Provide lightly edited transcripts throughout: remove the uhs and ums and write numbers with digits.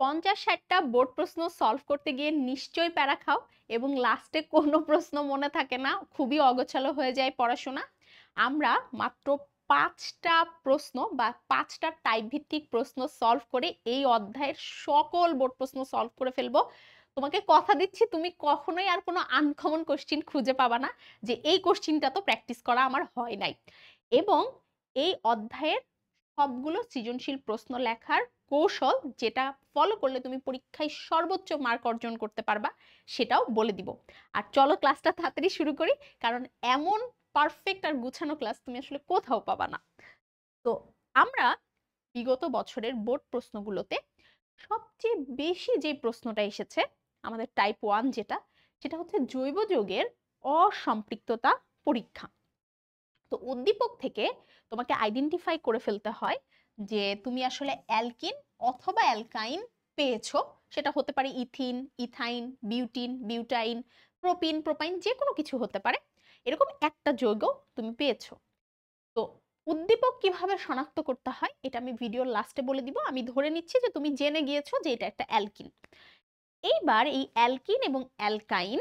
50-60টা board প্রশ্ন solve করতে গিয়ে নিশ্চয়ই প্যারা খাও এবং লাস্টে কোনো প্রশ্ন মনে থাকে না, খুবই অগোছালো হয়ে যায় পড়াশোনা। আমরা মাত্র 5টা প্রশ্ন বা 5টা টাইপ ভিত্তিক প্রশ্ন সলভ করে এই অধ্যায়ের সকল বোর্ড প্রশ্ন সলভ করে ফেলবো। তোমাকে কথা দিচ্ছি, তুমি কখনোই আর কোনো আনকমন কোশ্চিন খুঁজে পাবা না যে এই কোশ্চিনটা তো প্র্যাকটিস করা আমার হয় নাই। এবং এই অধ্যায়ের সবগুলো সৃজনশীল প্রশ্ন লেখার কৌশল, যেটা ফলো করলে তুমি পরীক্ষায় সর্বোচ্চ মার্ক অর্জন করতে পারবা, সেটাও বলে দিব। আর চলো ক্লাসটা তাড়াতাড়ি শুরু করি, কারণ এমন পারফেক্ট আর গুছানো ক্লাস তুমি আসলে কোথাও পাবা না। তো আমরা বিগত বছরের বোর্ড প্রশ্নগুলোতে সবচেয়ে বেশি যে প্রশ্নটা এসেছে আমাদের টাইপ 1, সেটা হচ্ছে জৈব যৌগের অসম্পৃক্ততা পরীক্ষা। তো উদ্দীপক থেকে তোমাকে আইডেন্টিফাই করে ফেলতে হয় যে তুমি আসলে অ্যালকিন অথবা অ্যালকাইন পেয়েছো। সেটা হতে পারে ethene, ethyne, butene, butyne, propene, propyne, যে কোনো কিছু হতে পারে। এরকম একটা যৌগ তুমি পেয়েছো। তো উদ্দীপক কিভাবে শনাক্ত করতে হয় এটা আমি ভিডিওর লাস্টে বলে দিব। আমি ধরে নিচ্ছি যে তুমি জেনে গিয়েছো যে এটা একটা অ্যালকিন। এইবার এই অ্যালকিন এবং অ্যালকাইন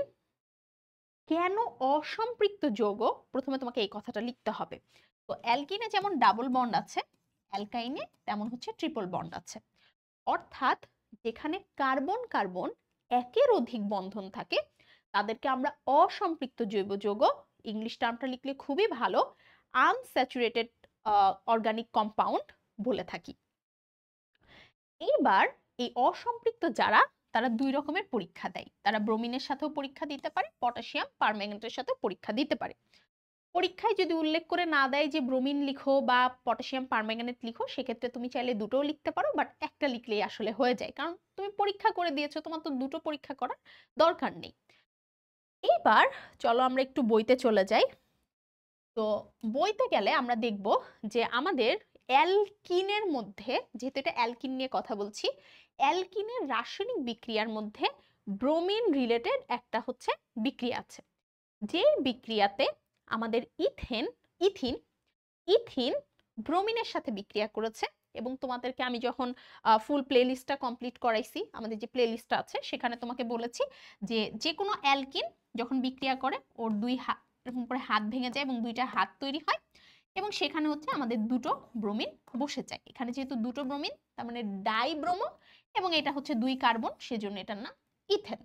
কেন অসম্পৃক্ত যৌগ, প্রথমে তোমাকে এই কথাটা লিখতে হবে। তো অ্যালকিনে যেমন ডাবল বন্ড আছে, অ্যালকাইনে তেমন হচ্ছে ট্রিপল বন্ড আছে। অর্থাৎ যেখানে কার্বন কার্বন একের অধিক বন্ধন থাকে তাদেরকে আমরা অসম্পৃক্ত জৈব যৌগ, ইংলিশ টার্মটা লিখলে খুবই ভালো, আনস্যাচুরেটেড অর্গানিক কম্পাউন্ড বলে থাকি। এইবার এই অসম্পৃক্ত যারা, তারা দুই রকমের পরীক্ষা দেয়। তারা ব্রোমিনের সাথেও পরীক্ষা দিতে পারে, পটাশিয়াম পারম্যাঙ্গানেটের সাথেও পরীক্ষা দিতে পারে। পরীক্ষায় যদি উল্লেখ করে না দেয় যে ব্রোমিন লিখো বা পটাশিয়াম পারম্যাঙ্গানেট লিখো, সেক্ষেত্রে তুমি চাইলে দুটোও লিখতে পারো, বাট একটা লিখলেই আসলে হয়ে যায়, কারণ তুমি পরীক্ষা করে দিয়েছো, তোমার তো দুটো পরীক্ষা করার দরকার নেই। এইবার চলো আমরা একটু বইতে চলে যাই। তো বইতে গেলে আমরা দেখব যে আমাদের অ্যালকিনের মধ্যে, যেহেতু এটা অ্যালকিন নিয়ে কথা বলছি, অ্যালকিনের রাসায়নিক বিক্রিয়ার মধ্যে ব্রোমিন রিলেটেড একটা হচ্ছে বিক্রিয়া আছে। যে বিক্রিয়াতে আমাদের ইথিন ইথিন ব্রোমিনের সাথে বিক্রিয়া করেছে। এবং তোমাদেরকে আমি যখন ফুল প্লেলিস্টটা কমপ্লিট করাইছি, আমাদের যে প্লেলিস্টটা আছে সেখানে তোমাকে বলেছি যে যে কোনো অ্যালকিন যখন বিক্রিয়া করে ওর দুই হাত এরকম করে হাত ভেঙে যায় এবং দুইটা হাত তৈরি হয়, এবং সেখানে হচ্ছে আমাদের দুটো ব্রোমিন বসে যায়। এখানে যেহেতু দুটো ব্রোমিন, তার মানে ডাইব্রোমো, এবং এটা হচ্ছে দুই কার্বন, সেজন্য এটার নাম ইথেন।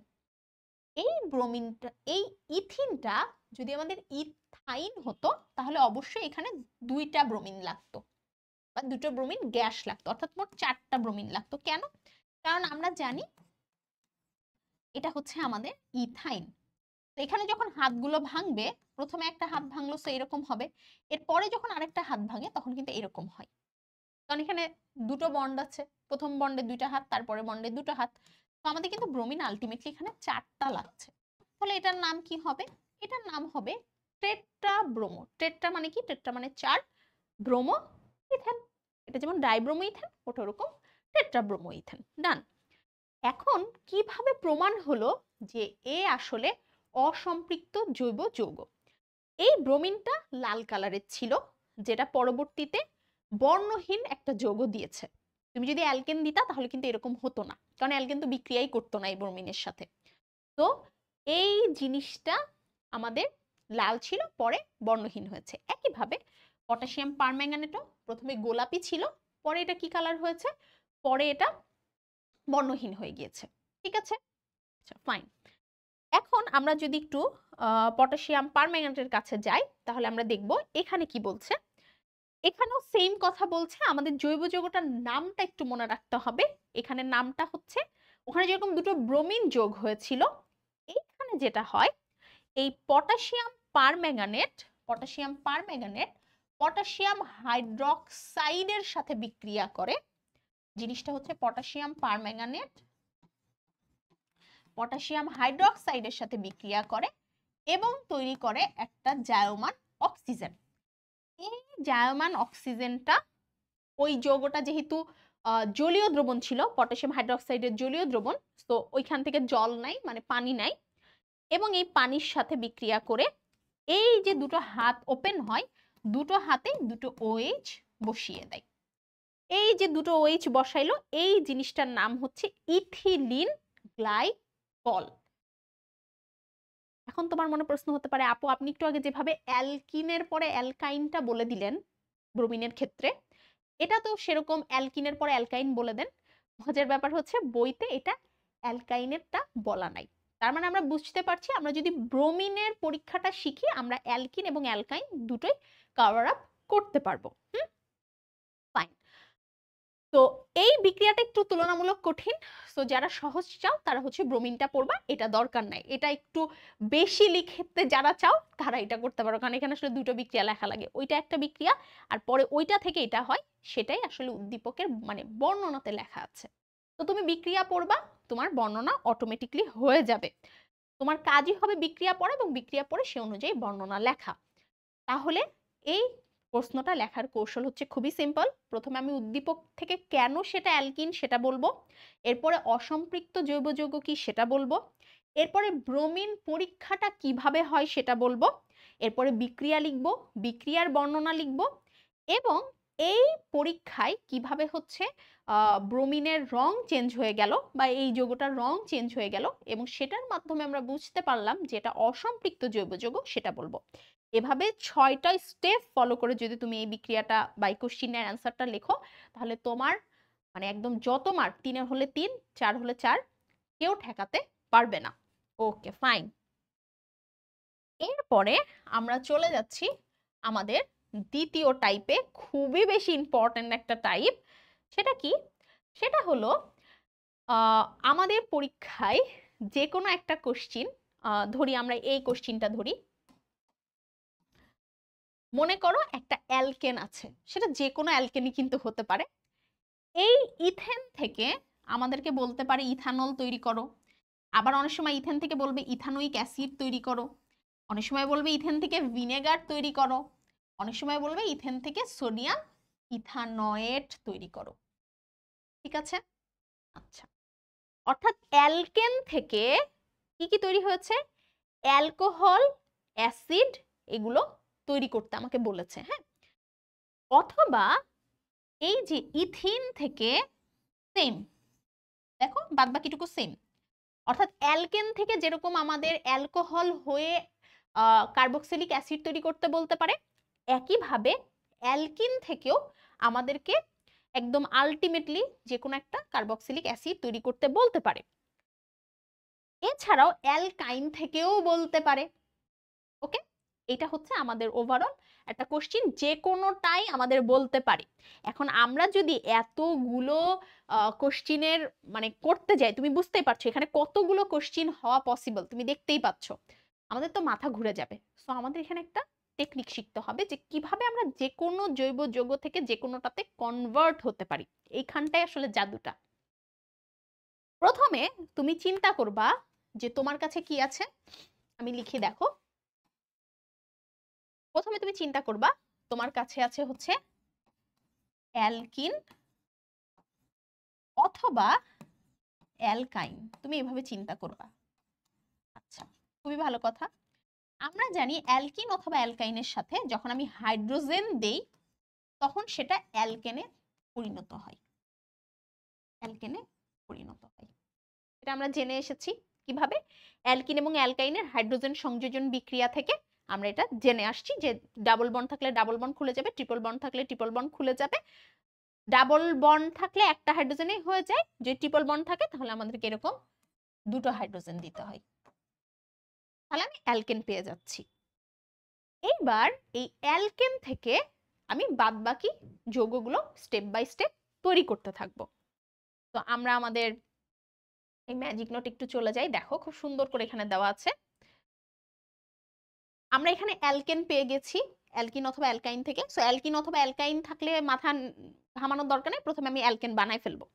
এই ব্রোমিনটা, এই ইথিনটা যদি আমাদের ইথাইন হতো তাহলে অবশ্যই এখানে দুইটা ব্রোমিন লাগতো বা দুটো ব্রোমিন গ্যাস লাগতো, অর্থাৎ মোট 4টা ব্রোমিন লাগতো। কেন? কারণ আমরা জানি এটা হচ্ছে আমাদের ইথাইন। তো এখানে যখন হাতগুলো ভাঙবে, প্রথমে একটা হাত ভাঙলো তো এরকম হবে, এরপরে যখন আরেকটা হাত ভাঙে তখন কিন্তু এরকম হয়, কারণ এখানে দুটো বন্ড আছে, প্রথম বন্ডে দুইটা হাত, তারপরে বন্ডে দুটো হাত। তো আমাদের কিন্তু ব্রোমিন আলটিমেটলি এখানে 4টা লাগছে। তাহলে এটার নাম কি হবে? এটার নাম হবে টেট্রা ব্রোমো। টেট্রা মানে কি? টেট্রা মানে 4, ব্রোমো ইথেন। এটা যেমন ডাইব্রোমো ইথেন, ওটা ওরকম টেট্রা ব্রোমো ইথেন। ডান। এখন কিভাবে প্রমাণ হলো যে এ আসলে অসম্পৃক্ত জৈব যৌগ? এই ব্রোমিনটা লাল কালারের ছিল, যেটা পরবর্তীতে বর্ণহীন একটা যৌগ দিয়েছে। তুমি যদি অ্যালকেন দিতা তাহলে কিন্তু এরকম হতো না, কারণ অ্যালকেন তো বিক্রিয়াই করতো না এই ব্রোমিনের সাথে। তো এই জিনিসটা আমাদের লাল ছিল, পরে বর্ণহীন হয়েছে। একইভাবে পটাশিয়াম পারম্যাঙ্গানেটও প্রথমে গোলাপি ছিল, পরে এটা কি কালার হয়েছে? পরে এটা বর্ণহীন হয়ে গিয়েছে। ঠিক আছে, আচ্ছা ফাইন। এখন আমরা যদি একটু পটাশিয়াম পারম্যাঙ্গানেটের কাছে যাই, তাহলে আমরা দেখব এখানে কি বলছে। এখানেও সেম কথা বলছে, আমাদের জৈব যৌগটার নামটা একটু মনে রাখতে হবে। এখানে নামটা হচ্ছে, ওখানে যেরকম দুটো ব্রোমিন যোগ হয়েছিল, এইখানে যেটা হয়, এই পটাশিয়াম হাইড্রক্সাইডের সাথে বিক্রিয়া করে। জিনিসটা হচ্ছে পটাশিয়াম হাইড্রক্সাইডের সাথে বিক্রিয়া করে এবং তৈরি করে একটা জায়মান অক্সিজেন। এই জায়মান অক্সিজেনটা, ওই যৌগটা যেহেতু জলীয় দ্রবণ ছিল, পটাশিয়াম হাইড্রক্সাইডের জলীয় দ্রবণ, তো ওইখান থেকে জল নাই, মানে পানি নাই, এবং এই পানির সাথে বিক্রিয়া করে এই যে দুটো হাত ওপেন হয়, দুটো হাতে দুটো OH বসিয়ে দেয়। এই যে দুটো OH বসাইলো, এই জিনিসটার নাম হচ্ছে ইথিলিন গ্লাইকল। এখন তোমার মনে প্রশ্ন হতে পারে, আপু আপনি একটু আগে যেভাবে অ্যালকিনের পরে অ্যালকাইনটা বলে দিলেন ব্রোমিনের ক্ষেত্রে, এটা তো সেরকম অ্যালকিনের পরে অ্যালকাইন বলে দেন। মজার ব্যাপার হচ্ছে বইতে এটা অ্যালকাইনেরটা বলা নাই। তার মানে আমরা বুঝতে পারছি আমরা যদি ব্রোমিনের পরীক্ষাটা শিখি আমরা অ্যালকিন এবং অ্যালকাইন দুটোই কভার আপ করতে পারবো। ফাইন। তো এই বিক্রিয়াটা একটু তুলনামূলক কঠিন, তো যারা সহজ চাও তারা হচ্ছে ব্রোমিনটা পড়বা, এটা দরকার নাই। এটা একটু বেশি লিখতে যারা চাও তারা এটা করতে পারো, কারণ এখানে আসলে দুটো বিক্রিয়া লেখা লাগে, ওইটা একটা বিক্রিয়া আর পরে ওইটা থেকে এটা হয়, সেটাই আসলে উদ্দীপকের মানে বর্ণনাতে লেখা আছে। তো তুমি বিক্রিয়া পড়বা, তোমার বর্ণনা অটোমেটিকলি হয়ে যাবে। তোমার কাজই হবে বিক্রিয়া পড়া এবং বিক্রিয়া পড়ে সে অনুযায়ী বর্ণনা লেখা। তাহলে এই প্রশ্নটা লেখার কৌশল হচ্ছে খুবই সিম্পল। প্রথমে আমি উদ্দীপক থেকে কেন সেটা অ্যালকিন সেটা বলবো, এরপরে অসম্পৃক্ত জৈব যৌগ কি সেটা বলবো, এরপরে ব্রোমিন পরীক্ষাটা কিভাবে হয় সেটা বলবো, এরপরে বিক্রিয়া লিখবো, বিক্রিয়ার বর্ণনা লিখবো, এবং এই পরীক্ষায় কিভাবে হচ্ছে ব্রোমিনের রং চেঞ্জ হয়ে গেল বা এই যৌগটার রং চেঞ্জ হয়ে গেল এবং সেটার মাধ্যমে আমরা বুঝতে পারলাম যে এটা অসম্পৃক্ত জৈব যৌগ সেটা বলবো। এভাবে 6টা স্টেপ ফলো করে যদি তুমি এই বিক্রিয়াটা বাই কোশ্চিনের অ্যান্সারটা লেখো, তাহলে তোমার মানে একদম যত মার্ক 3 হলে 3, 4 হলে 4, কেউ ঠেকাতে পারবে না। Okay fine. এরপরে আমরা চলে যাচ্ছি আমাদের দ্বিতীয় টাইপে, খুবই বেশি ইম্পর্ট্যান্ট একটা টাইপ। সেটা কি? সেটা হলো আমাদের পরীক্ষায় যে কোনো একটা কোশ্চিন, ধরি আমরা এই কোশ্চিনটা ধরি, মনে করো একটা অ্যালকেন আছে, সেটা যে কোনো অ্যালকেনই কিন্তু হতে পারে। এই ইথেন থেকে আমাদেরকে বলতে পারে ইথানল তৈরি করো, আবার অনেক সময় ইথেন থেকে বলবে ইথানোয়িক অ্যাসিড তৈরি করো, অনেক সময় বলবে ইথেন থেকে ভিনেগার তৈরি করো, অনেক সময় বলবে ইথেন থেকে সোডিয়াম ইথানয়েট তৈরি করো। ঠিক আছে? আচ্ছা, অর্থাৎ অ্যালকেন থেকে কি কি তৈরি হয়েছে? অ্যালকোহল, অ্যাসিড, এগুলো তৈরি করতে আমাকে বলেছে। হ্যাঁ, অথবা এই যে ইথিন থেকে সেম, দেখো বাদ বাকিটুকু সেম, অর্থাৎ অ্যালকেন থেকে যেরকম আমাদের অ্যালকোহল হয়ে কার্বক্সিলিক অ্যাসিড তৈরি করতে বলতে পারে, একইভাবে অ্যালকিন থেকেও আমাদেরকে একদম আলটিমেটলি যে কোনো একটা কার্বক্সিলিক অ্যাসিড তৈরি করতে বলতে পারে। এছাড়াও অ্যালকাইন থেকেও বলতে পারে। ওকে, এটা হচ্ছে আমাদের ওভারঅল একটা কোশ্চিন, যে কোনোটাই আমাদের বলতে পারে। এখন আমরা যদি এতগুলো কোশ্চিনের মানে করতে যাই, তুমি বুঝতেই পারছো এখানে কতগুলো কোশ্চিন হওয়া পসিবল, তুমি দেখতেই পাচ্ছ, আমাদের তো মাথা ঘুরে যাবে। সো আমাদের এখানে একটা টেকনিক শিখতে হবে যে কিভাবে আমরা যে কোনো জৈব যৌগ থেকে যে কোনোটাতে কনভার্ট হতে পারি। এইখানটাই আসলে জাদুটা। প্রথমে তুমি চিন্তা করবা যে তোমার কাছে কি আছে, আমি লিখি দেখো। প্রথমে তুমি চিন্তা করবা তোমার কাছে আছে হচ্ছে অ্যালকিন অথবা অ্যালকাইন, তুমি এভাবে চিন্তা করবা। আচ্ছা, খুবই ভালো কথা। আমরা জানি অ্যালকিন অথবা অ্যালকাইনের সাথে যখন আমি হাইড্রোজেন দেই তখন সেটা অ্যালকেনে পরিণত হয়, অ্যালকেনে পরিণত হয়। এটা আমরা জেনে এসেছি কিভাবে, অ্যালকিন এবং অ্যালকাইনের হাইড্রোজেন সংযোজন বিক্রিয়া থেকে আমরা এটা জেনে আসছি যে ডাবল বন্ড থাকলে ডাবল বন্ড খুলে যাবে, ট্রিপল বন্ড থাকলে ট্রিপল বন্ড খুলে যাবে। ডাবল বন্ড থাকলে একটা হাইড্রোজেনে হয়ে যায়, যদি ট্রিপল বন্ড থাকে তাহলে আমাদেরকে এরকম দুটো হাইড্রোজেন দিতে হয়, তাহলে আমি অ্যালকেন পেয়ে যাচ্ছি। এইবার এই অ্যালকেন থেকে আমি বাদবাকি যৌগগুলো স্টেপ বাই স্টেপ তৈরি করতে থাকবো। তো আমরা আমাদের এই ম্যাজিক নোট একটু চলে যাই, দেখো খুব সুন্দর করে এখানে দেওয়া আছে। আমরা এখানে অ্যালকেন পেয়ে গেছি অ্যালকিন অথবা অ্যালকাইন থেকে। সো অ্যালকিন অথবা অ্যালকাইন থাকলে মাথা ঘামানোর দরকার নেই, প্রথমে আমি অ্যালকেন বানাই ফেলবো।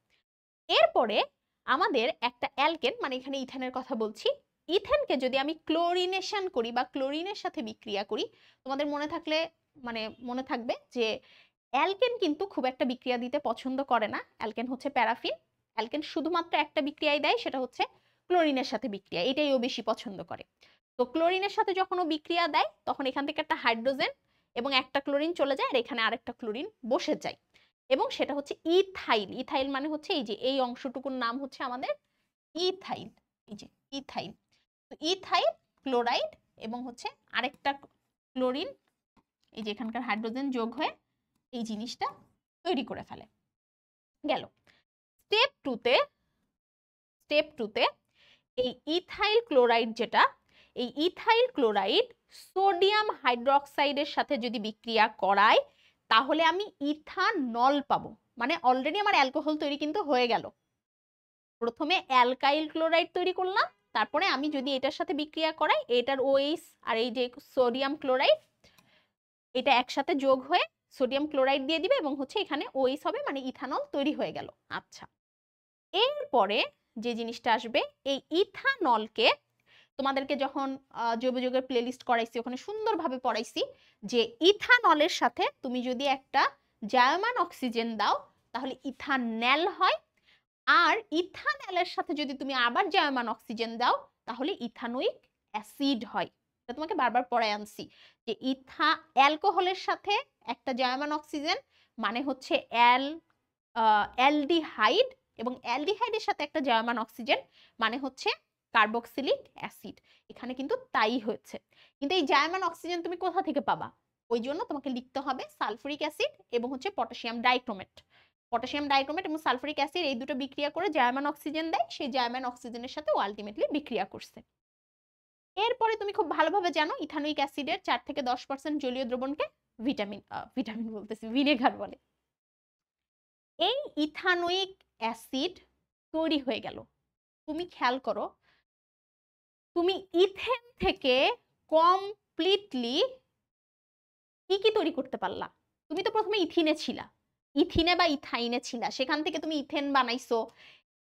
এরপরে আমাদের একটা অ্যালকেন, মানে এখানে ইথেনের কথা বলছি, ইথেনকে যদি আমি ক্লোরিনেশন করি বা ক্লোরিনের সাথে বিক্রিয়া করি, তোমাদের মনে থাকলে মানে মনে থাকবে যে অ্যালকেন কিন্তু খুব একটা বিক্রিয়া দিতে পছন্দ করে না, অ্যালকেন হচ্ছে প্যারাফিন। অ্যালকেন শুধুমাত্র একটা বিক্রিয়াই দেয়, সেটা হচ্ছে ক্লোরিনের সাথে বিক্রিয়া, এটাই ও বেশি পছন্দ করে। তো ক্লোরিনের সাথে যখন ও বিক্রিয়া দেয় তখন এখান থেকে একটা হাইড্রোজেন এবং একটা ক্লোরিন চলে যায় আর এখানে আরেকটা ক্লোরিন বসে যায়। এবং সেটা হচ্ছে ইথাইল। ইথাইল মানে হচ্ছে এই যে এই অংশটুকুর নাম হচ্ছে আমাদের ইথাইল, এই যে ইথাইল। তো ইথাইল ক্লোরাইড এবং হচ্ছে আরেকটা ক্লোরিন, এই যে এখানকার হাইড্রোজেন যোগ হয়ে এই জিনিসটা তৈরি করে ফেলে। গেল স্টেপ টুতে এই ইথাইল ক্লোরাইড যেটা, এই ইথাইল ক্লোরাইড সোডিয়াম হাইড্রোক্সাইডের সাথে যদি বিক্রিয়া করায় তাহলে আমি ইথানল পাবো। মানে অলরেডি আমার অ্যালকোহল তৈরি কিন্তু হয়ে গেল। প্রথমে অ্যালকাইল ক্লোরাইড তৈরি করলাম, তারপরে আমি যদি এটার সাথে বিক্রিয়া করাই, এটার OH আর এই যে সোডিয়াম ক্লোরাইড এটা একসাথে যোগ হয়ে সোডিয়াম ক্লোরাইড দিয়ে দিবে এবং হচ্ছে এখানে OH হবে, মানে ইথানল তৈরি হয়ে গেল। আচ্ছা, এরপরে যে জিনিসটা আসবে, এই ইথানলকে তোমাদেরকে যখন জৈব যৌগের প্লেলিস্ট করাইছি ওখানে সুন্দরভাবে পড়াইছি যে ইথানলের সাথে তুমি যদি একটা জায়মান অক্সিজেন দাও তাহলে ইথানল হয়, আর ইথানলের সাথে যদি তুমি আবার জায়মান অক্সিজেন দাও তাহলে ইথানোয়িক অ্যাসিড হয়। এটা তোমাকে বারবার পড়ায় আনছি যে অ্যালকোহলের সাথে একটা জায়মান অক্সিজেন মানে হচ্ছে অ্যালডিহাইড, এবং অ্যালডিহাইডের সাথে একটা জার্মান অক্সিজেন মানে হচ্ছে কার্বক্সিলিক অ্যাসিড। এখানে কিন্তু তাই হয়েছে। কিন্তু এই জার্মান অক্সিজেন তুমি কোথা থেকে পাবা? ওই জন্য তোমাকে লিখতে হবে সালফুরিক অ্যাসিড এবং হচ্ছে পটাশিয়াম ডাইক্রোমেট। পটাশিয়াম ডাইক্রোমেট এবং সালফুরিক অ্যাসিড এই দুটো বিক্রিয়া করে জার্মান অক্সিজেন দেয়, সেই জার্মান অক্সিজেনের সাথে আলটিমেটলি বিক্রিয়া করছে। এরপরে তুমি খুব ভালোভাবে জানো ইথানোয়িক অ্যাসিডের 4 থেকে 10% জলীয় দ্রবণকে ভিটামিন বলতেছি ভিনেগার বলে। এই ইথানোয়িক অ্যাসিড তৈরি হয়ে গেল। তুমি খেয়াল করো, তুমি ইথেন থেকে কমপ্লিটলি কি তৈরি করতে পারলা? তুমি তো প্রথমে ইথিনে ছিলা, ইথিনে বা ইথাইনে ছিলা, সেখান থেকে তুমি ইথেন বানাইছো,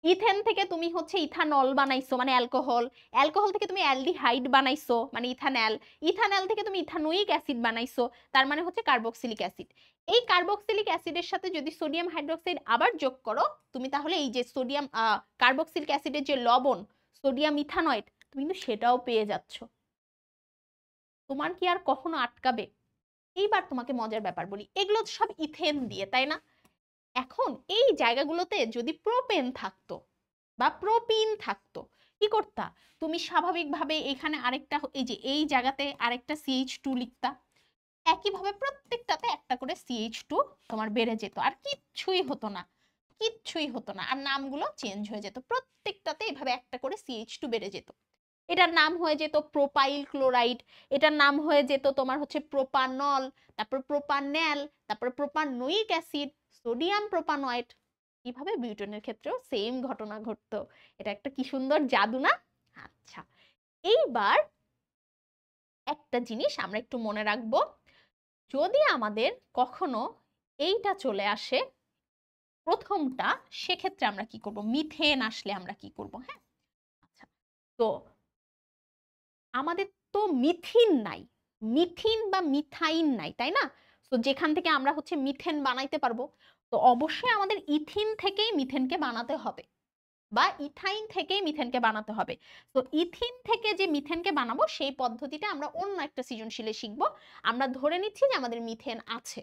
ইথেন থেকে তুমি হচ্ছে ইথানল বানাইছো মানে অ্যালকোহল, অ্যালকোহল থেকে তুমি অ্যালডিহাইড বানাইছো মানে ইথানল, ইথানল থেকে তুমি ইথানোয়িক অ্যাসিড বানাইছো তার মানে হচ্ছে কার্বক্সিলিক অ্যাসিড। এই কার্বক্সিলিক অ্যাসিডের সাথে যদি সোডিয়াম হাইড্রোক্সাইড আবার যোগ করো তুমি তাহলে এই যে সোডিয়াম কার্বক্সিলিক অ্যাসিডের যে লবণ সোডিয়াম ইথানয়েড তুমি কিন্তু সেটাও পেয়ে যাচ্ছ। তোমার কি আর কখনো আটকাবে? এইবার তোমাকে মজার ব্যাপার বলি, এগুলো সব ইথেন দিয়ে, তাই না? এখন এই জায়গাগুলোতে যদি প্রোপেন থাকতো বা প্রোপিন থাকতো কি করতা? তুমি স্বাভাবিকভাবে এখানে আরেকটা এই যে এই জায়গাতে আরেকটা CH2 লিখতা, একইভাবে প্রত্যেকটাতে একটা করে CH2 তোমার বেড়ে যেত, আর কিচ্ছুই হতো না, কিচ্ছুই হতো না, আর নামগুলো চেঞ্জ হয়ে যেত, প্রত্যেকটাতে এভাবে একটা করে CH2 বেড়ে যেত। এটার নাম হয়ে যেত প্রোপাইল ক্লোরাইড, এটার নাম হয়ে যেত তোমার হচ্ছে প্রোপানল, তারপর প্রোপানেল, তারপর প্রোপানোয়িক অ্যাসিড, সোডিয়াম প্রোপানয়েড। কিভাবে বিউটেনের ক্ষেত্রেও সেম ঘটনা ঘটতো। এটা একটা কি সুন্দর জাদু না? আচ্ছা, এইবার একটা জিনিস আমরা একটু মনে রাখবো, যদি আমাদের কখনো এইটা চলে আসে প্রথমটা, সেক্ষেত্রে আমরা কি করব? মিথেন আসলে আমরা কি করব? হ্যাঁ, আচ্ছা, তো আমাদের তো মিথিন নাই, মিথিন বা মিথাইন নাই, তাই না? তো যেখান থেকে আমরা হচ্ছে মিথেন বানাইতে পারবো, তো অবশ্যই আমাদের ইথিন থেকেই মিথেনকে বানাতে হবে বা ইথাইন থেকেই মিথেনকে বানাতে হবে। তো ইথিন থেকে যে মিথেনকে বানাবো সেই পদ্ধতিটা আমরা অন্য একটা সৃজনশীলে শিখবো। আমরা ধরে নিচ্ছি যে আমাদের মিথেন আছে।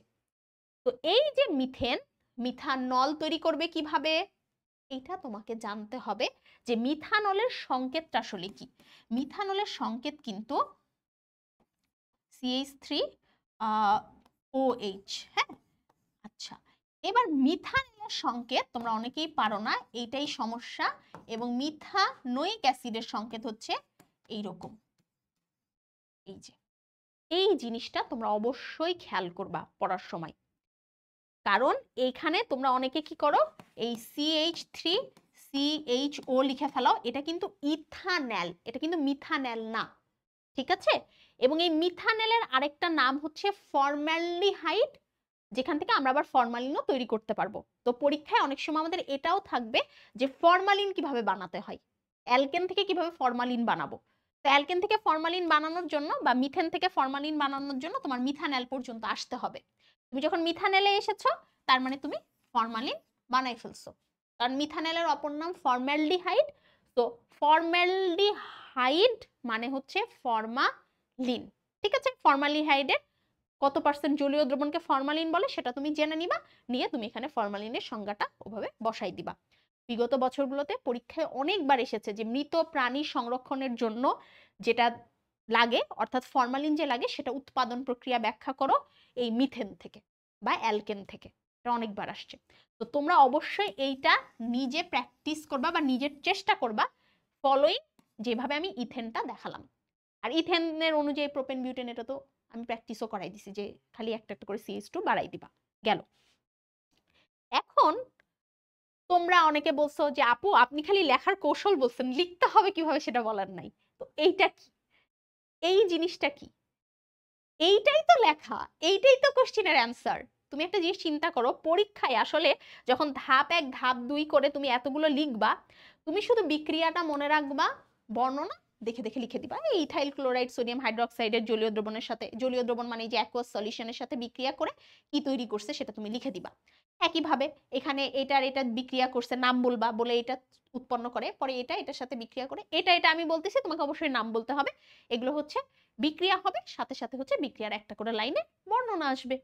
তো এই যে মিথেন, মিথানল তৈরি করবে কিভাবে? এটা তোমাকে জানতে হবে যে মিথানলের সংকেতটা আসলে কি। মিথানলের সংকেত কিন্তু CH3OH। হ্যাঁ, আচ্ছা, এবার মিথানলের সংকেত তোমরা অনেকেই পারো না, এইটাই সমস্যা। এবং মিথানোয়িক অ্যাসিডের সংকেত হচ্ছে এইরকম, এই যে এই জিনিসটা তোমরা অবশ্যই খেয়াল করবা পড়ার সময়, কারণ এইখানে তোমরা অনেকে কি করো এই CH3CHO লিখে ফেলাও, এটা কিন্তু ইথানল, এটা কিন্তু মিথানল না, ঠিক আছে? এবং এই মিথানলের আরেকটা নাম হচ্ছে ফর্মালডিহাইড, যেখান থেকে আমরা আবার ফরমালিনও তৈরি করতে পারবো। তো পরীক্ষায় অনেক সময় আমাদের এটাও থাকবে যে ফরমালিন কিভাবে বানাতে হয়, অ্যালকেন থেকে কিভাবে ফরমালিন বানাবো। তো অ্যালকেন থেকে ফরমালিন বানানোর জন্য বা মিথেন থেকে ফরমালিন বানানোর জন্য তোমার মিথানল পর্যন্ত আসতে হবে। তুমি যখন মিথানলে এসেছো তার মানে তুমি ফরমালিন বানাই ফেলছো, কারণ মিথানলের অপর নাম ফর্মালডিহাইড। তো ফর্মালডিহাইড মানে হচ্ছে ফরমালিন, ঠিক আছে? ফর্মালডিহাইডের কত পার্সেন্ট জলীয় দ্রবণকে ফরমালিন বলে সেটা তুমি জেনে নিবা, নিয়ে তুমি এখানে ফরমালিনের সংজ্ঞাটা ওভাবে বসাই দিবা। বিগত বছরগুলোতে পরীক্ষায় অনেকবার এসেছে যে মৃত প্রাণী সংরক্ষণের জন্য যেটা লাগে অর্থাৎ ফরমালিন যে লাগে সেটা উৎপাদন প্রক্রিয়া ব্যাখ্যা করো এই মিথেন থেকে বা অ্যালকেন থেকে, এটা অনেকবার আসছে। তো তোমরা অবশ্যই এইটা নিজে প্র্যাকটিস করবা বা নিজের চেষ্টা করবা ফলোইং যেভাবে আমি ইথেনটা দেখালাম। আর ইথেনের অনুযায়ী প্রোপেন বিউটেন এটা তো আমি প্র্যাকটিসও করাই দিছি যে খালি একটা একটা করে CH2 বাড়াই দিবা, গেল। এখন তোমরা অনেকে বলছো যে আপু আপনি খালি লেখার কৌশল বলছেন, লিখতে হবে কিভাবে সেটা বলার নাই। তো এইটা কি, এই জিনিসটা কি? এইটাই তো লেখা, এইটাই তো কোশ্চেনের অ্যান্সার। তুমি একটা জিনিস চিন্তা করো, পরীক্ষায় আসলে যখন ধাপ 1 ধাপ 2 করে তুমি এতগুলো লিখবা, তুমি শুধু বিক্রিয়াটা মনে রাখবা, বর্ণনা দেখে দেখে লিখে দিবা। এই ইথাইল ক্লোরাইড সোডিয়াম হাইড্রোক্সাইডের জলীয় দ্রবণের সাথে, জলীয় দ্রবণ মানে যে অ্যাকুয়াস সলিউশনের সাথে বিক্রিয়া করে কি তৈরি করছে সেটা তুমি লিখে দিবা। একইভাবে এখানে এটার এটা বিক্রিয়া করছে, নাম বলবা, বলে এটা উৎপন্ন করে, পরে এটা এটার সাথে বিক্রিয়া করে, এটা এটা আমি বলতেছি, তোমাকে অবশ্যই নাম বলতে হবে। এগুলো হচ্ছে বিক্রিয়া হবে, সাথে সাথে হচ্ছে বিক্রিয়ার একটা করে লাইনে বর্ণনা আসবে।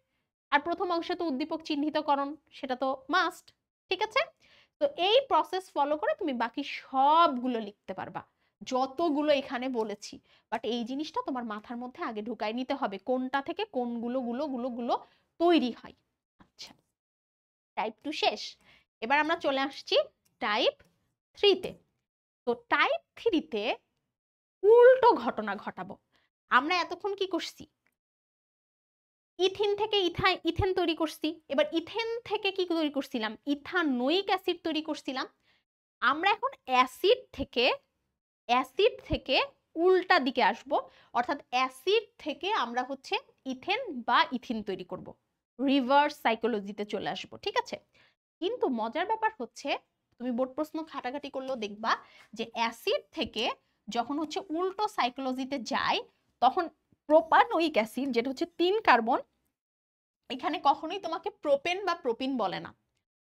আর প্রথম অংশে তো উদ্দীপক চিহ্নিতকরণ, সেটা তো মাস্ট, ঠিক আছে? তো এই প্রসেস ফলো করে তুমি বাকি সবগুলো লিখতে পারবা যতগুলো এখানে বলেছি। বাট এই জিনিসটা তোমার মাথার মধ্যে আগে ঢুকাই নিতে হবে কোনটা থেকে কোনগুলো গুলো গুলো গুলো তৈরি হয়। আচ্ছা, টাইপ 2 শেষ। এবার আমরা চলে আসছি টাইপ 3 তে। তো টাইপ 3 তে উল্টো ঘটনা ঘটাবো। আমরা এতক্ষণ কি করছি, ইথিন থেকে ইথেন তৈরি করছি। এবার ইথেন থেকে কি তৈরি করছিলাম, ইথানোয়িক অ্যাসিড তৈরি করছিলাম। আমরা এখন অ্যাসিড থেকে উল্টা দিকে আসব, অর্থাৎ অ্যাসিড থেকে আমরা হচ্ছে ইথেন বা ইথিন তৈরি করব, রিভার্স সাইকোলজিতে চলে আসব, ঠিক আছে? কিন্তু মজার ব্যাপার হচ্ছে, তুমি বোর্ড প্রশ্ন ঘাটাঘাটি করলেও দেখবা যে অ্যাসিড থেকে যখন হচ্ছে উল্টো সাইকোলজিতে যায়, তখন প্রোপানোয়িক অ্যাসিড যেটা হচ্ছে 3 কার্বন, এখানে কখনোই তোমাকে প্রোপেন বা প্রোপিন বলে না।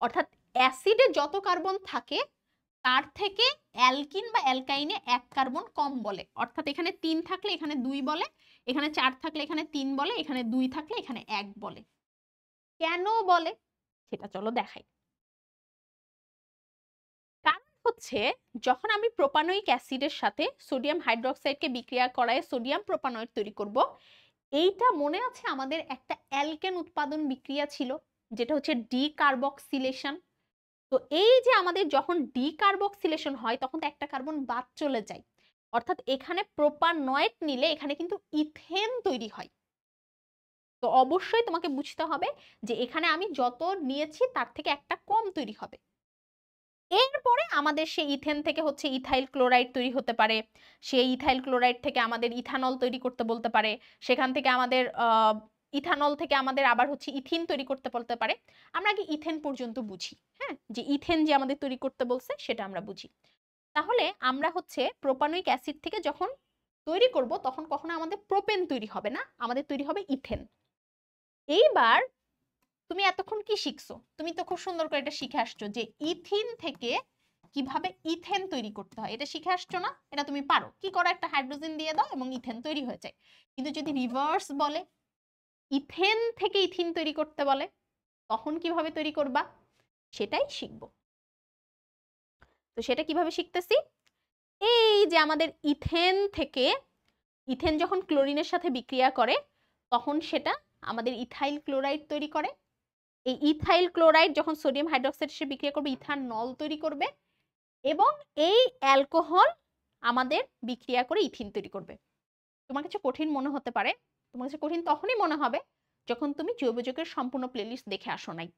অর্থাৎ অ্যাসিডে যত কার্বন থাকে তার থেকে অ্যালকিন বা অ্যালকাইনে 1 কার্বন কম বলে। অর্থাৎ এখানে 3 থাকলে এখানে 2 বলে, এখানে 4 থাকলে এখানে 3 বলে, এখানে 2 থাকলে এখানে 1 বলে। কেন বলে সেটা চলো দেখাই। কারণ হচ্ছে যখন আমি প্রোপানোয়িক অ্যাসিডের সাথে সোডিয়াম হাইড্রোক্সাইডকে বিক্রিয়া করায় সোডিয়াম প্রোপানয়েড তৈরি করব, এইটা মনে আছে আমাদের একটা অ্যালকেন উৎপাদন বিক্রিয়া ছিল যেটা হচ্ছে ডিকার্বক্সিলেশন। তো এই যে আমাদের যখন ডিকার্বক্সিলেশন হয় তখন তো একটা কার্বন বাদ চলে যায়, অর্থাৎ এখানে প্রোপানয়েড নিলে এখানে কিন্তু ইথেন তৈরি হয়। তো অবশ্যই তোমাকে বুঝতে হবে যে এখানে আমি যত নিয়েছি তার থেকে একটা কম তৈরি হবে। এরপরে আমাদের সেই ইথেন থেকে হচ্ছে ইথাইল ক্লোরাইড তৈরি হতে পারে, সেই ইথাইল ক্লোরাইড থেকে আমাদের ইথানল তৈরি করতে বলতে পারে, সেখান থেকে আমাদের ইথানল থেকে আমাদের আবার হচ্ছে ইথিন তৈরি করতে বলতে পারে। আমরা আগে ইথেন পর্যন্ত বুঝি, হ্যাঁ, যে ইথেন যে আমাদের তৈরি করতে বলছে সেটা আমরা বুঝি। তাহলে আমরা হচ্ছে প্রোপানোয়িক অ্যাসিড থেকে যখন তৈরি করব তখন কখনো আমাদের প্রোপেন তৈরি হবে না, আমাদের তৈরি হবে ইথেন। এইবার তুমি এতক্ষণ কি শিখছো, তুমি তো খুব সুন্দর করে এটা শিখে আসছো যে ইথিন থেকে কিভাবে ইথেন তৈরি করতে হয়, এটা শিখে আসছো না? এটা তুমি পারো, কি করো, একটা হাইড্রোজেন দিয়ে দাও এবং ইথেন তৈরি হয়ে যায়। কিন্তু যদি রিভার্স বলে, ইথেন থেকে ইথিন তৈরি করতে বলে, তখন কিভাবে তৈরি করবা সেটাই শিখবো। তো সেটা কিভাবে শিখতেছি, এই যে আমাদের ইথেন থেকে, ইথেন যখন ক্লোরিনের সাথে বিক্রিয়া করে তখন সেটা আমাদের ইথাইল ক্লোরাইড তৈরি করে। এই ইথাইল ক্লোরাইড যখন সোডিয়াম হাইড্রোক্সাইডের সাথে বিক্রিয়া করবে ইথানল তৈরি করবে, এবং এই অ্যালকোহল আমাদের বিক্রিয়া করে ইথিন তৈরি করবে। তোমার কাছে কঠিন মনে হতে পারে, তোমার কাছে কঠিন তখনই মনে হবে যখন তুমি জৈব যৌগের সম্পূর্ণ প্লেলিস্ট দেখে আসো নাই।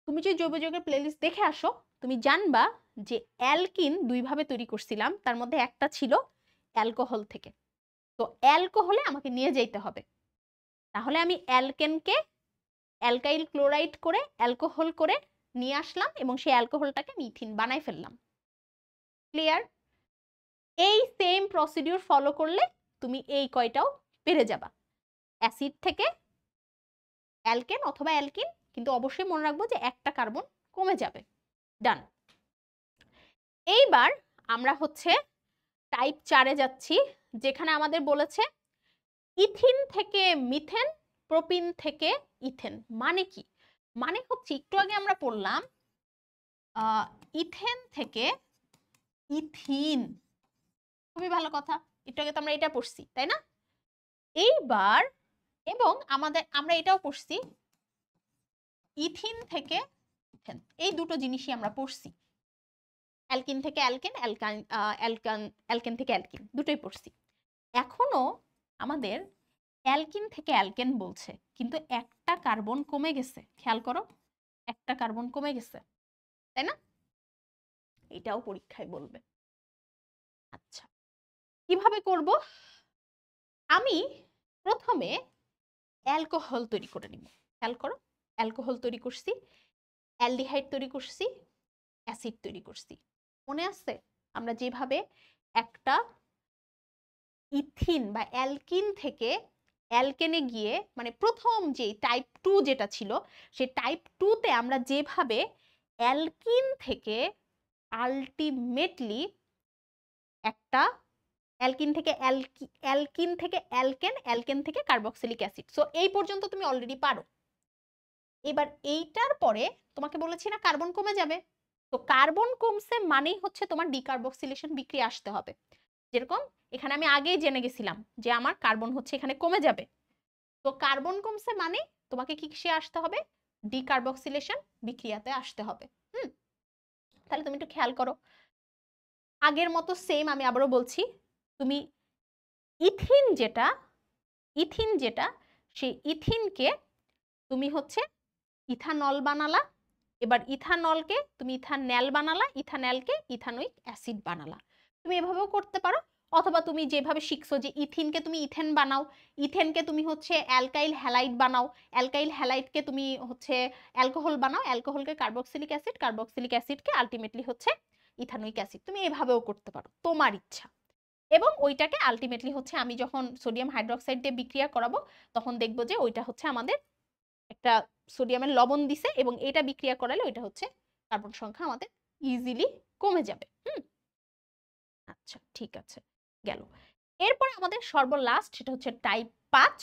তুমি যদি জৈব যৌগের প্লেলিস্ট দেখে আসো তুমি জানবা যে অ্যালকিন 2 ভাবে তৈরি করছিলাম, তার মধ্যে একটা ছিল অ্যালকোহল থেকে। তো অ্যালকোহলে আমাকে নিয়ে যেতে হবে, তাহলে আমি অ্যালকেনকে অ্যালকাইল ক্লোরাইড করে অ্যালকোহল করে নিয়ে আসলাম এবং সেই অ্যালকোহলটাকে ইথিন বানাই ফেললাম। ক্লিয়ার? এই সেম প্রসিডিউর ফলো করলে তুমি এই কয়টাও পেরে যাবা, অ্যাসিড থেকে অ্যালকেন অথবা অ্যালকিন, কিন্তু অবশ্যই মনে রাখবো যে একটা কার্বন কমে যাবে। ডান। এইবার আমরা হচ্ছে টাইপ 4 এ যাচ্ছি, যেখানে আমাদের বলেছে ইথিন থেকে মিথেন, প্রোপিন থেকে ইথেন। মানে কি? মানে হচ্ছে একটু আগে আমরা পড়লাম ইথেন থেকে ইথিন, খুবই ভালো কথা, একটু আগে তো আমরা এটা পড়ছি তাই না? এইবার এবং আমরা এটাও পড়ছি ইথিন থেকে ইথেন, এই দুটো জিনিসই আমরা পড়ছি। অ্যালকিন থেকে অ্যালকেন, অ্যালকেন থেকে অ্যালকিন, দুটোই পড়ছি। এখনো আমাদের অ্যালকিন থেকে অ্যালকেন বলছে, কিন্তু একটা কার্বন কমে গেছে, খেয়াল করো, একটা কার্বন কমে গেছে, তাই না? এটাও পরীক্ষায় বলবে। আচ্ছা, কিভাবে করব? আমি প্রথমে অ্যালকোহল তৈরি করে নিব। খেয়াল করো, অ্যালকোহল তৈরি করছি, অ্যালডিহাইড তৈরি করছি, অ্যাসিড তৈরি করছি। মনে আছে আমরা যেভাবে একটা ইথিন বা অ্যালকিন থেকে অ্যালকেনে গিয়ে, মানে প্রথম যে টাইপ 2 যেটা ছিল, সেই টাইপ 2 তে আমরা যেভাবে অ্যালকিন থেকে আলটিমেটলি একটা অ্যালকিন থেকে অ্যালকেন, অ্যালকেন থেকে কার্বক্সিলিক অ্যাসিড। সো এই পর্যন্ত তুমি অলরেডি পারো। এবার এইটার পরে তোমাকে বলেছি না কার্বন কমে যাবে, তো কার্বন কমছে মানেই হচ্ছে তোমার ডিকার্বক্সিলেশন বিক্রিয়া আসতে হবে। যেরকম এখানে আমি আগেই জেনে গেছিলাম যে আমার কার্বন হচ্ছে এখানে কমে যাবে, তো কার্বন কমছে মানে তোমাকে কিসে আসতে হবে? ডিকার্বক্সিলেশন বিক্রিয়াতে আসতে হবে। তাহলে তুমি একটু খেয়াল করো, আগের মতো সেম আমি আবারও বলছি, তুমি ইথিন যেটা সেই ইথিনকে তুমি হচ্ছে ইথানল বানালা, এবার ইথানলকে তুমি ইথানল বানালা, ইথানলকে ইথানোইক অ্যাসিড বানালা। তুমি এভাবেও করতে পারো, অথবা তুমি যেভাবে শিখছো যে ইথিনকে তুমি ইথেন বানাও, ইথেনকে তুমি হচ্ছে অ্যালকাইল হ্যালাইড বানাও, অ্যালকাইল হ্যালাইডকে তুমি হচ্ছে অ্যালকোহল বানাও, অ্যালকোহলকে কার্বক্সিলিক অ্যাসিড, কার্বক্সিলিক অ্যাসিডকে আলটিমেটলি হচ্ছে ইথানোইক অ্যাসিড। তুমি এভাবেও করতে পারো, তোমার ইচ্ছা। এবং ওইটাকে আলটিমেটলি হচ্ছে আমি যখন সোডিয়াম হাইড্রোক্সাইড দিয়ে বিক্রিয়া করাবো তখন দেখবো যে ওইটা হচ্ছে আমাদের একটা সোডিয়ামের লবণ দিছে, এবং এটা বিক্রিয়া করালে ওইটা হচ্ছে কার্বন সংখ্যা আমাদের ইজিলি কমে যাবে। আচ্ছা, ঠিক আছে, গেল। এরপর আমাদের সর্বলাস্ট সেটা হচ্ছে টাইপ 5।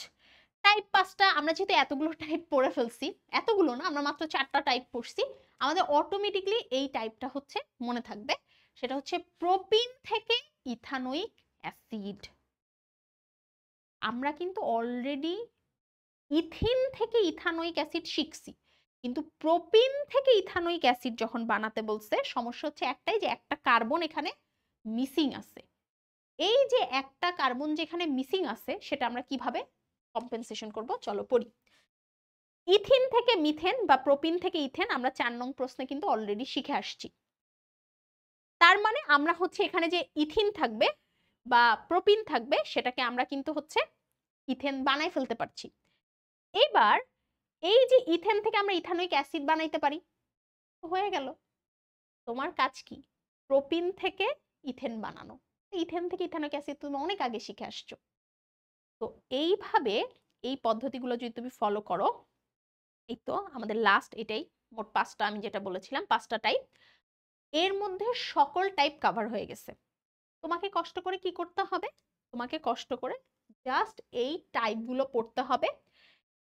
টাইপ 5টা আমরা যেহেতু এতগুলো টাইপ পড়ে ফেলছি, এতগুলো না, আমরা মাত্র 4টা টাইপ পড়ছি, আমাদের অটোমেটিকলি এই টাইপটা হচ্ছে মনে থাকবে। সেটা হচ্ছে প্রোপিন থেকে ইথানোইক অ্যাসিড। আমরা কিন্তু অলরেডি ইথিন থেকে ইথানোইক অ্যাসিড শিখছি, কিন্তু প্রোপিন থেকে ইথানোইক অ্যাসিড যখন বানাতে বলছে, সমস্যা হচ্ছে একটাই, যে একটা কার্বন এখানে মিসিং আছে। এই যে একটা কার্বন যেখানে মিসিং আছে সেটা আমরা কিভাবে কম্পেনসেশন করব, চলো পড়ি। ইথিন থেকে মিথেন বা প্রোপিন থেকে ইথেন আমরা 4 নং প্রশ্নে কিন্তু অলরেডি শিখে আসছি। তার মানে আমরা হচ্ছে এখানে যে ইথিন থাকবে বা প্রোপিন থাকবে সেটাকে আমরা কিন্তু হচ্ছে ইথেন বানাই ফেলতে পারছি। এবার এই যে ইথেন থেকে আমরা ইথানোইক অ্যাসিড বানাইতে পারি, হয়ে গেল। তোমার কাজ কি? প্রোপিন থেকে ইথেন বানানো। ইথেন থেকে ইথানোইক অ্যাসিড তুমি অনেক আগে শিখে আসছো। তো এইভাবে এই পদ্ধতিগুলো যদি তুমি ফলো করো, এই তো আমাদের লাস্ট এটাই, মোট 5টা আমি যেটা বলেছিলাম 5টা টাইপ, এর মধ্যে সকল টাইপ কভার হয়ে গেছে। তোমাকে কষ্ট করে কি করতে হবে? তোমাকে কষ্ট করে জাস্ট এই টাইপগুলো পড়তে হবে,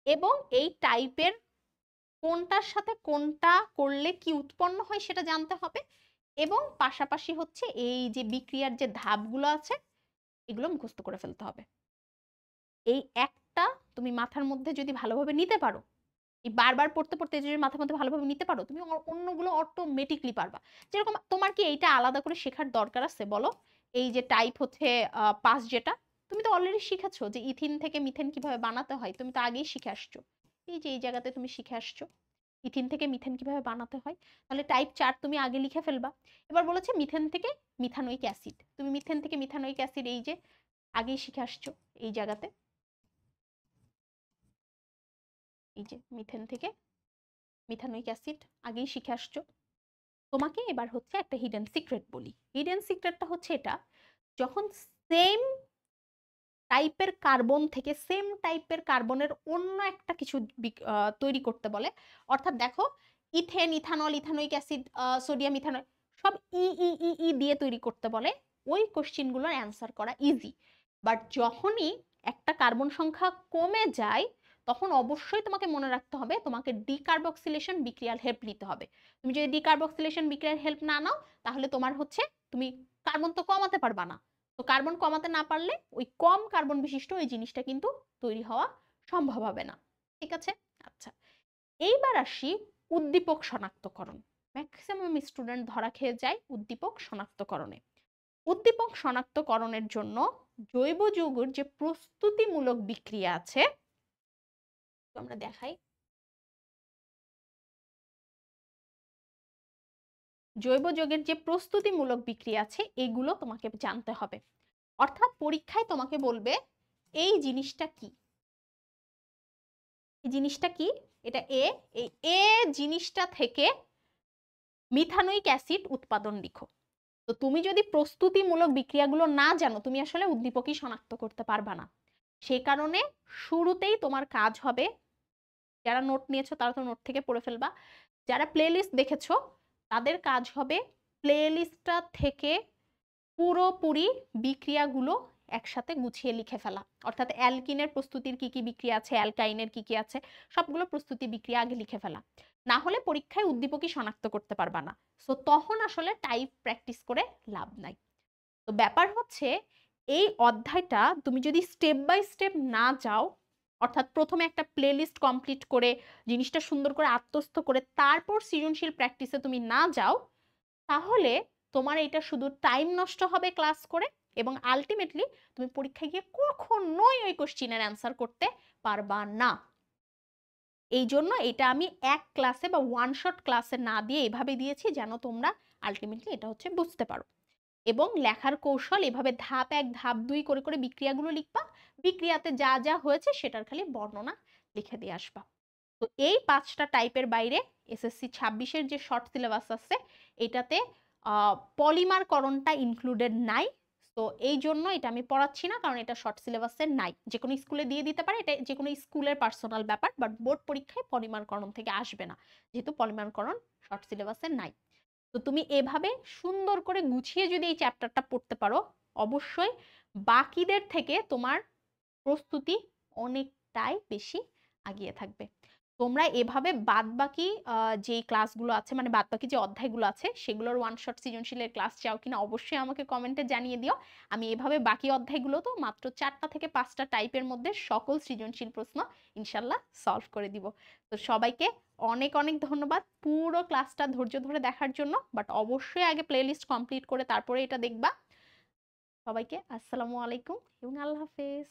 এবং এই টাইপের কোনটার সাথে কোনটা করলে কি উৎপন্ন হয় সেটা জানতে হবে, এবং পাশাপাশি হচ্ছে এই যে বিক্রিয়ার যে ধাপগুলো আছে এগুলো মুখস্থ করে ফেলতে হবে। এই একটা তুমি মাথার মধ্যে যদি ভালোভাবে নিতে পারো, এই বারবার পড়তে পড়তে যদি মাথার মধ্যে ভালোভাবে নিতে পারো, তুমি অন্যগুলো অটোমেটিকলি পারবা। যেরকম তোমার কি এইটা আলাদা করে শেখার দরকার আছে বলো? এই যে টাইপ হচ্ছে 5 যেটা, তুমি তো অলরেডি শিখেছো যে ইথিন থেকে মিথেন কিভাবে বানাতে হয়, তুমি তো আগেই শিখে আসছো। এই যে এই জায়গাতে তুমি শিখে আসছো ইথিন থেকে মিথেন কিভাবে বানাতে হয়, তাহলে টাইপ 4 তুমি আগে লিখে ফেলবা। এবার বলেছে মিথেন থেকে মিথানোইক অ্যাসিড, তুমি মিথেন থেকে মিথানোইক অ্যাসিড এই যে আগেই শিখে আসছো, এই জায়গাতে এই যে মিথেন থেকে মিথানোইক অ্যাসিড আগেই শিখে আসছো। তোমাকে এবার হচ্ছে একটা হিডেন সিক্রেট বলি। হিডেন সিক্রেটটা হচ্ছে এটা, যখন সেম টাইপের কার্বন থেকে সেম টাইপের কার্বনের অন্য একটা কিছু তৈরি করতে বলে, অর্থাৎ দেখো ethane, ethanol, ethanoic acid, sodium ethanol সব ই ই ই ই দিয়ে তৈরি করতে বলে, ওই কোশ্চেনগুলোর অ্যান্সার করা ইজি। বাট যখনই একটা কার্বন সংখ্যা কমে যায়, তখন অবশ্যই তোমাকে মনে রাখতে হবে তোমাকে ডিকার্বক্সিলেশন বিক্রিয়ার হেল্প নিতে হবে। তুমি যদি ডিকার্বক্সিলেশন বিক্রিয়ার হেল্প না নাও, তাহলে তোমার হচ্ছে তুমি কার্বন তো কমাতে পারবা না। তো কার্বন কমাতে না পারলে ওই কম কার্বন বিশিষ্ট ওই জিনিসটা কিন্তু তৈরি হওয়া সম্ভব হবে না। ঠিক আছে? আচ্ছা, এইবার আসি উদ্দীপক শনাক্তকরণ। ম্যাক্সিমাম স্টুডেন্ট ধরা খেয়ে যায় উদ্দীপক শনাক্তকরণে। উদ্দীপক শনাক্তকরণের জন্য জৈব যৌগের যে প্রস্তুতিমূলক বিক্রিয়া আছে, আমরা দেখাই, জৈব যৌগের যে প্রস্তুতিমূলক বিক্রিয়া আছে এগুলো তোমাকে জানতে হবে। অর্থাৎ পরীক্ষায় তোমাকে বলবে এই জিনিসটা কি, এই জিনিসটা কি, এটা এ, এই এ জিনিসটা থেকে মিথানোইক অ্যাসিড উৎপাদন লিখো। তো তুমি যদি প্রস্তুতিমূলক বিক্রিয়াগুলো না জানো, তুমি আসলে উদ্দীপকই শনাক্ত করতে পারবা না। সেই কারণে শুরুতেই তোমার কাজ হবে, যারা নোট নিয়েছো তারা তো নোট থেকে পড়ে ফেলবা, যারা প্লেলিস্ট দেখেছো তাদের কাজ হবে প্লেলিস্টটা থেকে পুরোপুরি বিক্রিয়াগুলো একসাথে গুছিয়ে লিখে ফেলা। অর্থাৎ অ্যালকিনের প্রস্তুতির কি কি বিক্রিয়া আছে, অ্যালকাইনের কি কি আছে, সবগুলো প্রস্তুতি বিক্রিয়া আগে লিখে ফেলা। না হলে পরীক্ষায় উদ্দীপকই শনাক্ত করতে পারবা না। সো তখন আসলে টাইপ প্র্যাকটিস করে লাভ নাই। তো ব্যাপার হচ্ছে, এই অধ্যায়টা তুমি যদি স্টেপ বাই স্টেপ না যাও, অর্থাৎ প্রথমে একটা প্লেলিস্ট কমপ্লিট করে জিনিসটা সুন্দর করে আত্মস্থ করে তারপর সৃজনশীল প্র্যাকটিসে তুমি না যাও, তাহলে তোমার এটা শুধু টাইম নষ্ট হবে ক্লাস করে, এবং আলটিমেটলি তুমি পরীক্ষায় গিয়ে কখনোই ওই কোশ্চিনের অ্যান্সার করতে পারবা না। এই জন্য এটা আমি এক ক্লাসে বা ওয়ান শট ক্লাসে না দিয়ে এভাবে দিয়েছি যেন তোমরা আলটিমেটলি এটা হচ্ছে বুঝতে পারো। এবং লেখার কৌশল এভাবে ধাপ 1 ধাপ 2 করে করে বিক্রিয়াগুলো লিখবা, বিক্রিয়াতে যা যা হয়েছে সেটার খালি বর্ণনা লিখে দিয়ে আসবা। তো এই 5টা টাইপের বাইরে এসএসসি 26-এর যে শর্ট সিলেবাস আছে এটাতে পলিমারকরণটা ইনক্লুডেড নাই। তো এই জন্য এটা আমি পড়াচ্ছি না, কারণ এটা শর্ট সিলেবাসে নাই। যে কোনো স্কুলে দিয়ে দিতে পারে, এটা যে কোনো স্কুলের পার্সোনাল ব্যাপার, বাট বোর্ড পরীক্ষায় পলিমারকরণ থেকে আসবে না, যেহেতু পলিমারকরণ শর্ট সিলেবাসে নাই। তো তুমি এভাবে সুন্দর করে গুছিয়ে যদি এই চ্যাপ্টারটা পড়তে পারো, অবশ্যই বাকিদের থেকে তোমার প্রস্তুতি অনেকটাই বেশি আগিয়ে থাকবে। তোমরা এভাবে বাদবাকি যেই ক্লাসগুলো আছে, মানে বাদবাকি যে অধ্যায়গুলো আছে সেগুলোর ওয়ান শট সৃজনশীলের ক্লাস চাও কিনা অবশ্যই আমাকে কমেন্টে জানিয়ে দিও। আমি এভাবে বাকি অধ্যায়গুলো তো মাত্র 4টা থেকে 5টা টাইপের মধ্যে সকল সৃজনশীল প্রশ্ন ইনশাল্লাহ সলভ করে দিব। তো সবাইকে অনেক অনেক ধন্যবাদ পুরো ক্লাসটা ধৈর্য ধরে দেখার জন্য, বাট অবশ্যই আগে প্লেলিস্ট কমপ্লিট করে তারপরে এটা দেখবা। সবাইকে আসসালামু আলাইকুম এবং আল্লাহ হাফেজ।